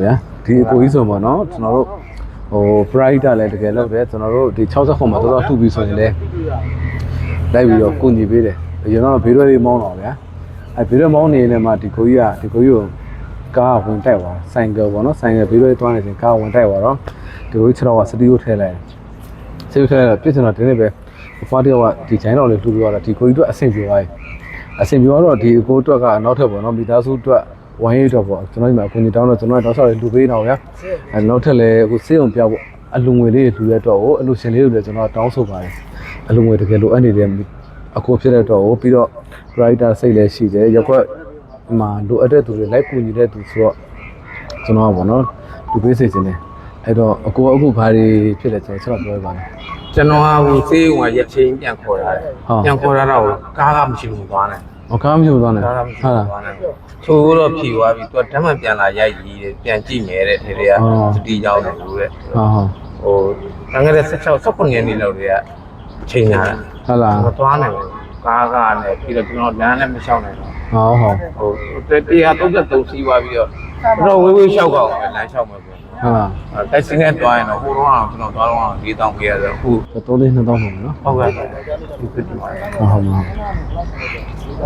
ဗျာဒီအကိုကြီးဆိုပေါ့နော်ကျွန်တော်တို့ဟို brighter လည်းတကယ်လို့တယ်ကျွန်တော်တို့ဒီ60ခုမှာတော်တော်လှူပြီးဆိုရင်လည်းလိုက်ပြီးတော့ကိုညီပေးတယ်အရင်တော့ဘေးရွက်လေးမောင်းတော့ဗျာအဲဘေးရွက်မောင်းနေနေမှာဒီကိုကြီးကိုကားဝင်တိုက်သွားဆိုင်ကယ်ပေါ့နော်ဆိုင်ကယ်ဘေးရွက်သွားနေစဉ်ကားဝင်တိုက်သွားတော့ဒီကိုကြီး6တော့စတီးကိုထည့်လိုက်စတီးကိုထည့်လိုက်တော့ပြစ်စင်တော့ဒီနေ့ပဲဖွားတယောက်ကဒီချိုင်းတော်လေးလှူပြီးတော့ဒီကိုကြီးတို့အဆင်ပြေသွားပြီအဆင်ပြေတော့ဒီအကိုအတွက်ကနောက်ထပ်ပေါ့နော်မိသားစုအတွက်ဝိုင်းရတော့ပေါ့ကျွန်တော်ဒီမှာအကူကြီးတောင်းတော့ကျွန်တော်တောက်လျှောက်လေးလှူပေးတော့ဗျာအဲနောက်ထပ်လည်းအခုစေးုံပြပေါ့အလူငွေလေးလှူရတော့ကိုအလူရှင်လေးတွေလည်းကျွန်တော်တောင်းဆိုပါတယ်အလူငွေတကယ်လိုအပ်နေတဲ့အခုဖြစ်တဲ့တော့ပြီးတော့ brighter စိတ်လည်းရှိတယ်ရက်ွက်မှာလိုအပ်တဲ့သူတွေလိုက်ကူညီတဲ့သူဆိုတော့ကျွန်တော်ကပေါ့နော်လူပေးစိတ်စင်းတယ်အဲ့တော့အခုဘာတွေဖြစ်လဲကျွန်တော်ပြောပြပါမယ်ကျွန်တော်ကဟိုစေးုံကရက်ချင်းပြန်ခေါ်တာပြန်ခေါ်တာတော့ကားကမရှိဘူးသွားတယ်ကားမရှိဘူးသွားတယ်ကားကမရှိဘူးသွားတယ်ဆိုတော့ဖြီသွားပြီသူကဓာတ်မှန်ပြန်လာရိုက်ကြီးတယ်ပြန်ကြည့်မယ်တဲ့ဒီတွေကစတီရောက်တယ်လို့တဲ့ဟိုတန်ခဲ့တဲ့16ရက်နေ့လောက်တွေကချိန်လာတာဟုတ်လားမသွားနိုင်ဘူးကားကလည်းပြီးတော့ကျွန်တော်လမ်းလည်းမလျှောက်နိုင်တော့ဟို133စီးသွားပြီးတော့ဝေးလျှောက်ကောင်းပဲလမ်းလျှောက်မယ်ပေါ့ဟုတ်လားတိုက်စင်းနဲ့တွားရင်တော့ဟိုတော့ကျွန်တော်တွားတော့4000ပေးရဆိုအခု3လေး2000ပေါ့နော်ဟုတ်ကဲ့ဒီဖြစ်တယ်ဟုတ်ပါဘူးက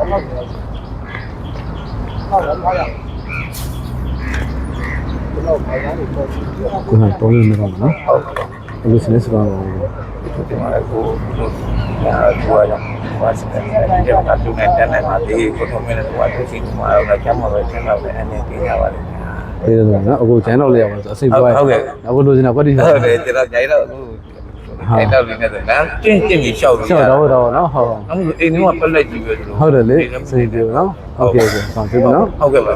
ိုယ်ကတော့ရင်းနေပါနော်ဟုတ်လို့စနေစပါတော့ဒီမှာကိုဘာကြောင့်ဘာစတဲ့ဒီကတော့သူနဲ့တန်းနိုင်ပါသေးကိုထုံးမင်းနဲ့ကိုသူစီမှာတော့ကျမ်းမှာပဲကျမ်းမှာပဲအနေနဲ့ပြရပါလိမ့်မယ်ပေးတယ်နော်အခုကျန်းတော့လေးရပါဆိုအစိပ်ပွားဟုတ်ကဲ့အခုလိုချင်တာပတ်တိဟုတ်တယ်ကျွန်တော်ညိုင်းတော့အဲ့တော့လေးနဲ့လမ်းကျင့်ပြီးရှောက်လို့ရှောက်တော့နော်ဟုတ်အဲ့အိမ်ထဲမှာပလက်ကြည့်ပဲဟုတ်တယ်လေစိတ်ပြေနော်ဟုတ်ကဲ့ဆောင်းပြီနော်ဟုတ်ကဲ့ပါ